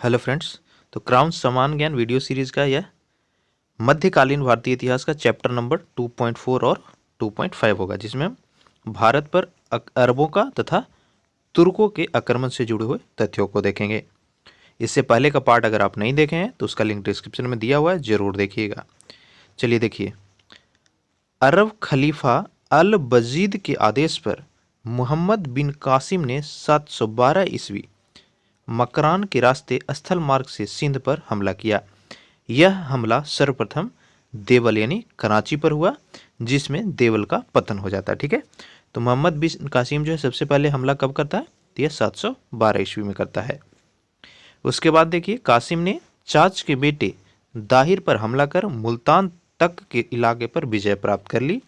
Hello friends. तो crown समान ज्ञान वीडियो सीरीज का यह मध्यकालीन भारतीय इतिहास का चैप्टर नंबर 2.4 और 2.5 होगा, जिसमें हम भारत पर अरबों का तथा तुर्कों के आक्रमण से जुड़े हुए तथ्यों को देखेंगे। इससे पहले का पार्ट अगर आप नहीं देखे हैं तो उसका लिंक डिस्क्रिप्शन में दिया हुआ है, जरूर देखिएगा। चलिए देखिए, अरब खलीफा अल बजीद के आदेश पर मोहम्मद बिन कासिम ने 712 ईस्वी मकरान के रास्ते स्थल मार्ग से सिंध पर हमला किया। यह हमला सर्वप्रथम देवल यानी कराची पर हुआ, जिसमें देवल का पतन हो जाता है। ठीक है, तो मोहम्मद बिन कासिम जो है सबसे पहले हमला कब करता है? तो यह 712 ईस्वी में करता है। उसके बाद देखिए, कासिम ने चाच के बेटे दाहिर पर हमला कर मुल्तान तक के इलाके पर विजय प्राप्त कर ली।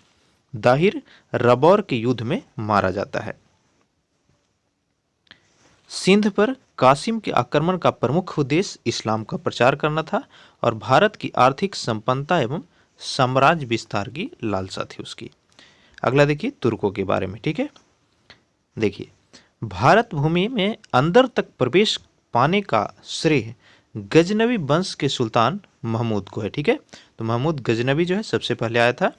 दाहिर रबौर के युद्ध में मारा जाता है। सिंध पर कासिम के आक्रमण का प्रमुख उद्देश्य इस्लाम का प्रचार करना था और भारत की आर्थिक संपन्नता एवं साम्राज्य विस्तार की लालसा थी उसकी। अगला देखिए, तुर्कों के बारे में। ठीक है, देखिए, भारत भूमि में अंदर तक प्रवेश पाने का श्रेय गजनवी वंश के सुल्तान महमूद को है। ठीक है, तो महमूद गजनवी जो है सबसे पहले आया था,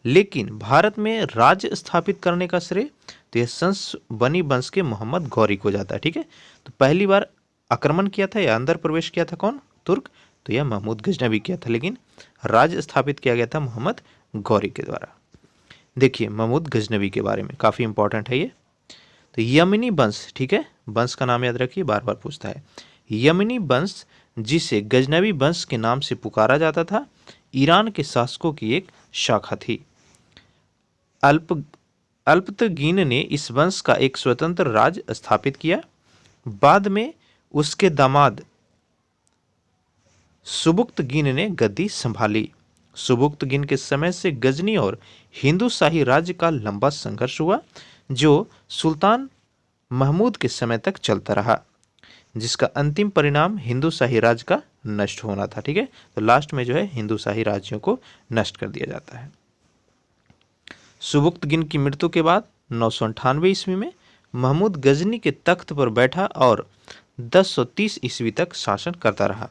लेकिन भारत में राज्य स्थापित करने का श्रेय तो यह संस बनी वंश के मोहम्मद गौरी को जाता है। ठीक है, तो पहली बार आक्रमण किया था या अंदर प्रवेश किया था कौन? तुर्क। तो यह महमूद गजनवी किया था, लेकिन राज्य स्थापित किया गया था मोहम्मद गौरी के द्वारा। देखिए, महमूद गजनवी के बारे में काफ़ी इंपॉर्टेंट है ये। तो यमनी वंश, ठीक है, वंश का नाम याद रखिए, बार बार पूछता है। यमनी वंश, जिसे गजनवी वंश के नाम से पुकारा जाता था, ईरान के शासकों की एक शाखा थी। अल्पतगीन ने इस वंश का एक स्वतंत्र राज्य स्थापित किया। बाद में उसके दामाद सुबुक्तगीन ने गद्दी संभाली। सुबुक्तगीन के समय से गजनी और हिंदू शाही राज्य का लंबा संघर्ष हुआ, जो सुल्तान महमूद के समय तक चलता रहा, जिसका अंतिम परिणाम हिंदू शाही राज्य का नष्ट होना था। ठीक है, तो लास्ट में जो है हिंदू शाही राज्यों को नष्ट कर दिया जाता है। सुबुक्तगिन की मृत्यु के बाद 998 ईस्वी में महमूद गजनी के तख्त पर बैठा और 1030 ईस्वी तक शासन करता रहा।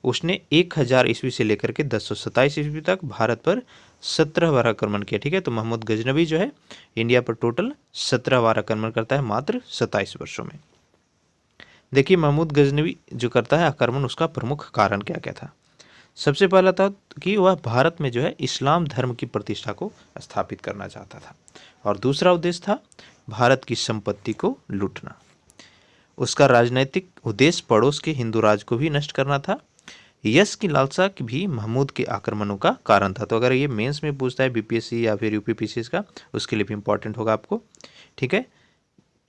उसने 1000 ईस्वी से लेकर के 1027 ईस्वी तक भारत पर 17 बार आक्रमण किया। ठीक है, तो महमूद गजनवी जो है इंडिया पर टोटल 17 बार आक्रमण करता है मात्र 27 वर्षों में। देखिए, महमूद गजनवी जो करता है आक्रमण, उसका प्रमुख कारण क्या क्या था? सबसे पहला था कि वह भारत में जो है इस्लाम धर्म की प्रतिष्ठा को स्थापित करना चाहता था, और दूसरा उद्देश्य था भारत की संपत्ति को लूटना। उसका राजनीतिक उद्देश्य पड़ोस के हिंदू राज को भी नष्ट करना था। यश की लालसा भी महमूद के आक्रमणों का कारण था। तो अगर ये मेंस में पूछता है बीपीएससी या फिर यूपीपीसीएस का, उसके लिए भी इंपॉर्टेंट होगा आपको। ठीक है,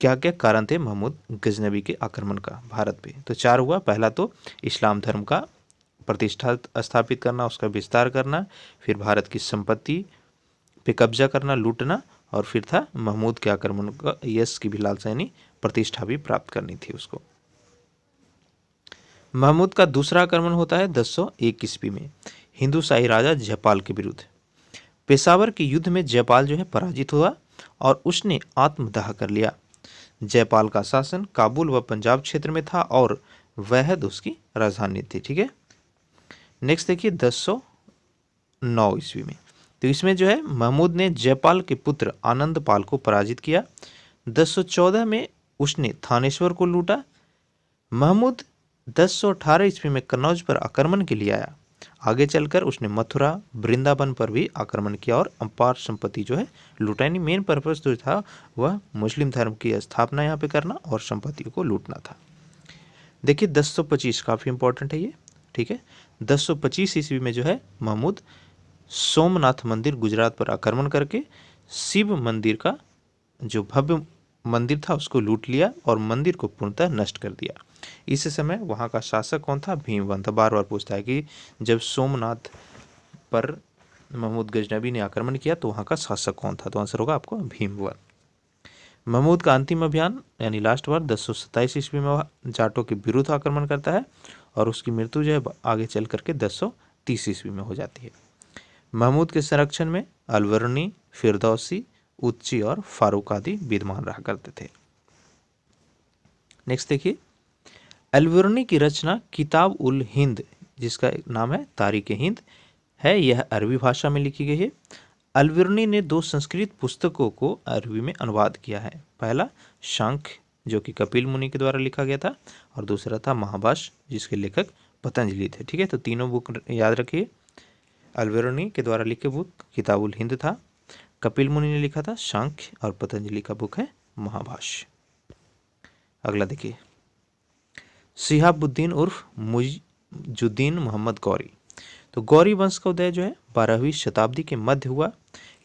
क्या क्या कारण थे महमूद गजनवी के आक्रमण का भारत पे? तो 4 हुआ। पहला तो इस्लाम धर्म का प्रतिष्ठा स्थापित करना, उसका विस्तार करना, फिर भारत की संपत्ति पे कब्जा करना, लूटना, और फिर था महमूद के आक्रमण का यश की भी लालसा यानी प्रतिष्ठा भी प्राप्त करनी थी उसको। महमूद का दूसरा आक्रमण होता है 1001 ईस्वी में हिंदू शाही राजा जयपाल के विरुद्ध। पेशावर के युद्ध में जयपाल जो है पराजित हुआ और उसने आत्मदाह कर लिया। जयपाल का शासन काबुल व पंजाब क्षेत्र में था और वहद उसकी राजधानी थी। ठीक है, नेक्स्ट देखिए 1009 ईस्वी में, तो इसमें जो है महमूद ने जयपाल के पुत्र आनंदपाल को पराजित किया। 1014 में उसने थानेश्वर को लूटा। महमूद 1018 ईस्वी में कन्नौज पर आक्रमण के लिए आया। आगे चलकर उसने मथुरा, वृंदावन पर भी आक्रमण किया और अपार संपत्ति जो है लूटा। यानी मेन पर्पस जो था वह मुस्लिम धर्म की स्थापना यहाँ पे करना और संपत्तियों को लूटना था। देखिए 1025 काफ़ी इंपॉर्टेंट है ये। ठीक है, 1025 ईस्वी में जो है महमूद सोमनाथ मंदिर गुजरात पर आक्रमण करके शिव मंदिर का जो भव्य मंदिर था उसको लूट लिया और मंदिर को पूर्णतः नष्ट कर दिया। इस समय वहाँ का शासक कौन था? भीमवन था। बार बार पूछता है कि जब सोमनाथ पर महमूद गजनवी ने आक्रमण किया तो वहाँ का शासक कौन था? तो आंसर होगा आपको भीमवन। महमूद का अंतिम अभियान यानी लास्ट वार 1027 ईस्वी में वह जाटों के विरुद्ध आक्रमण करता है और उसकी मृत्यु जो है आगे चल करके 1030 ईस्वी में हो जाती है। महमूद के संरक्षण में अलवरनी, फिरदौसी, उच्ची और फारूक आदि विद्यमान रहा करते थे। नेक्स्ट देखिए, अलबरूनी की रचना किताब उल हिंद, जिसका नाम है तारीख हिंद है, यह अरबी भाषा में लिखी गई है। अलबरूनी ने 2 संस्कृत पुस्तकों को अरबी में अनुवाद किया है। पहला सांख्य, जो कि कपिल मुनि के द्वारा लिखा गया था, और दूसरा था महाभाष्य, जिसके लेखक पतंजलि थे। ठीक है, तो तीनों बुक याद रखिए। अलबरूनी के द्वारा लिखे बुक किताबुल हिंद था, कपिल मुनि ने लिखा था सांख्य, और पतंजलि का बुक है महाभाष्य। अगला देखिए, शिहाबुद्दीन उर्फ मुइजुद्दीन मोहम्मद गौरी। तो गौरी वंश का उदय जो है 12वीं शताब्दी के मध्य हुआ।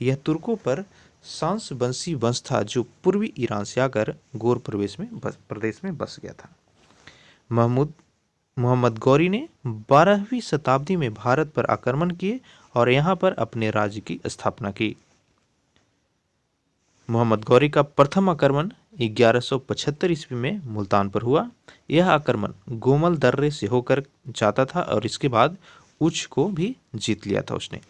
यह तुर्कों पर सांस वंशी वंश था, जो पूर्वी ईरान से आकर गोर प्रदेश में बस गया था। मोहम्मद गौरी ने 12वीं शताब्दी में भारत पर आक्रमण किए और यहाँ पर अपने राज्य की स्थापना की। मोहम्मद गौरी का प्रथम आक्रमण 1175 ईस्वी में मुल्तान पर हुआ। यह आक्रमण गोमल दर्रे से होकर जाता था और इसके बाद उच्च को भी जीत लिया था उसने।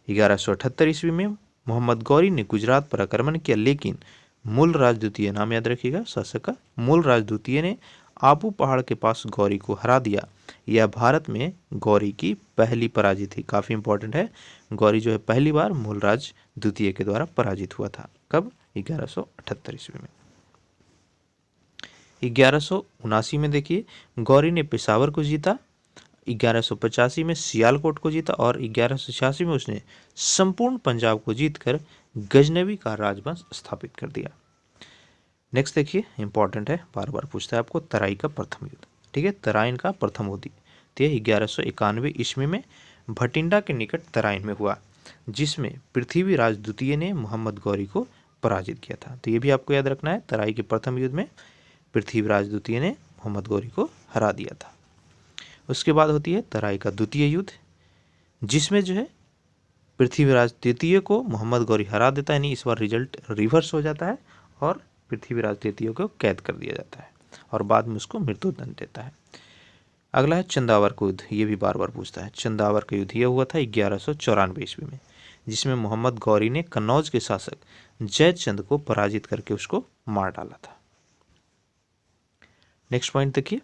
1178 ईस्वी में मोहम्मद गौरी ने गुजरात पर आक्रमण किया, लेकिन मूल राजद्वितीय, नाम याद रखिएगा शासक का, मूल राजद्वितीय ने आबू पहाड़ के पास गौरी को हरा दिया। यह भारत में गौरी की पहली पराजय थी। काफ़ी इंपॉर्टेंट है, गौरी जो है पहली बार मूलराज द्वितीय के द्वारा पराजित हुआ था। कब? 1178 ईस्वी में। 1179 में देखिए गौरी ने पेशावर को जीता, 1185 में सियालकोट को जीता और 1186 में उसने संपूर्ण पंजाब को जीतकर गजनवी का राजवंश स्थापित कर दिया। नेक्स्ट देखिए, इंपॉर्टेंट है, बार बार पूछता है आपको, तराइन का प्रथम युद्ध। ठीक है, तराइन का प्रथम युद्ध 1191 ईस्वी में भटिंडा के निकट तराइन में हुआ, जिसमें पृथ्वीराज द्वितीय ने मोहम्मद गौरी को पराजित किया था। तो ये भी आपको याद रखना है, तराइन के प्रथम युद्ध में पृथ्वीराज द्वितीय ने मोहम्मद गौरी को हरा दिया था। उसके बाद होती है तराइन का द्वितीय युद्ध, जिसमें जो है पृथ्वीराज तृतीय को मोहम्मद गौरी हरा देता है, यानी इस बार रिजल्ट रिवर्स हो जाता है और पृथ्वीराज तृतीय को कैद कर दिया जाता है और बाद में उसको मृत्युदंड देता है। अगला है चंदावर का युद्ध, ये भी बार बार पूछता है। चंदावर का युद्ध यह हुआ था 1194 ईस्वी में, जिसमें मोहम्मद गौरी ने कन्नौज के शासक जयचंद को पराजित करके उसको मार डाला था। नेक्स्ट पॉइंट देखिए,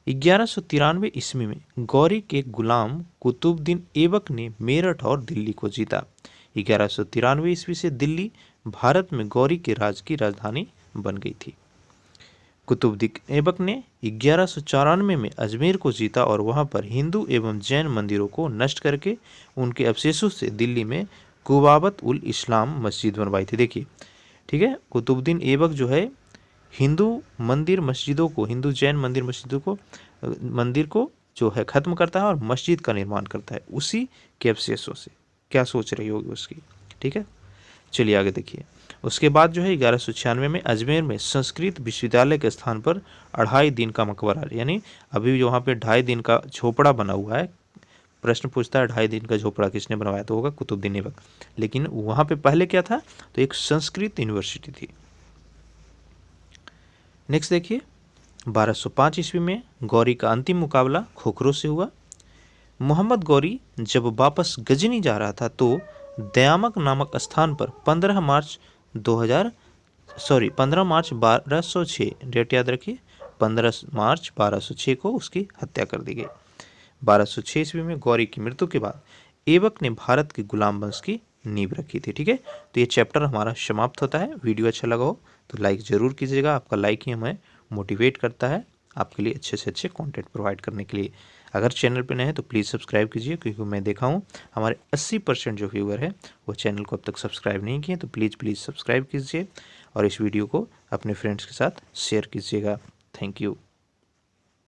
1193 ईस्वी में गौरी के गुलाम कुतुबुद्दीन ऐबक ने मेरठ और दिल्ली को जीता। 1193 ईस्वी से दिल्ली भारत में गौरी के राज की राजधानी बन गई थी। कुतुबुद्दीन ऐबक ने 1194 में अजमेर को जीता और वहां पर हिंदू एवं जैन मंदिरों को नष्ट करके उनके अवशेषों से दिल्ली में कुबाबत उल इस्लाम मस्जिद बनवाई थी। देखिए, ठीक है, कुतुबुद्दीन ऐबक जो है हिंदू मंदिर मस्जिदों को, हिंदू जैन मंदिर मस्जिदों को, मंदिर को जो है खत्म करता है और मस्जिद का निर्माण करता है उसी के अवशेषों से। क्या सोच रही होगी उसकी। ठीक है, चलिए आगे देखिए। उसके बाद जो है 1196 में अजमेर में संस्कृत विश्वविद्यालय के स्थान पर 2.5 दिन का मकबरा, यानी अभी वहाँ पे 2.5 दिन का झोपड़ा बना हुआ है। प्रश्न पूछता है 2.5 दिन का झोपड़ा किसने बनवाया, तो होगा कुतुबुद्दीन ऐबक। लेकिन वहाँ पे पहले क्या था, तो एक संस्कृत यूनिवर्सिटी थी। नेक्स्ट देखिए, 1205 ईस्वी में गौरी का अंतिम मुकाबला खोखरो से हुआ। मोहम्मद गौरी जब वापस गजनी जा रहा था तो दयामक नामक स्थान पर 15 मार्च 1206, डेट याद रखिए, 15 मार्च 1206 को उसकी हत्या कर दी गई। 1206 ईस्वी में गौरी की मृत्यु के बाद ऐबक ने भारत के गुलाम वंश की नींव रखी थी। ठीक है, तो ये चैप्टर हमारा समाप्त होता है। वीडियो अच्छा लगा हो तो लाइक ज़रूर कीजिएगा, आपका लाइक ही हमें मोटिवेट करता है आपके लिए अच्छे से अच्छे कंटेंट प्रोवाइड करने के लिए। अगर चैनल पे नए हैं तो प्लीज़ सब्सक्राइब कीजिए, क्योंकि मैं देखा हूँ हमारे 80% जो व्यूअर है वो चैनल को अब तक सब्सक्राइब नहीं किए, तो प्लीज़ सब्सक्राइब कीजिए और इस वीडियो को अपने फ्रेंड्स के साथ शेयर कीजिएगा। Thank you.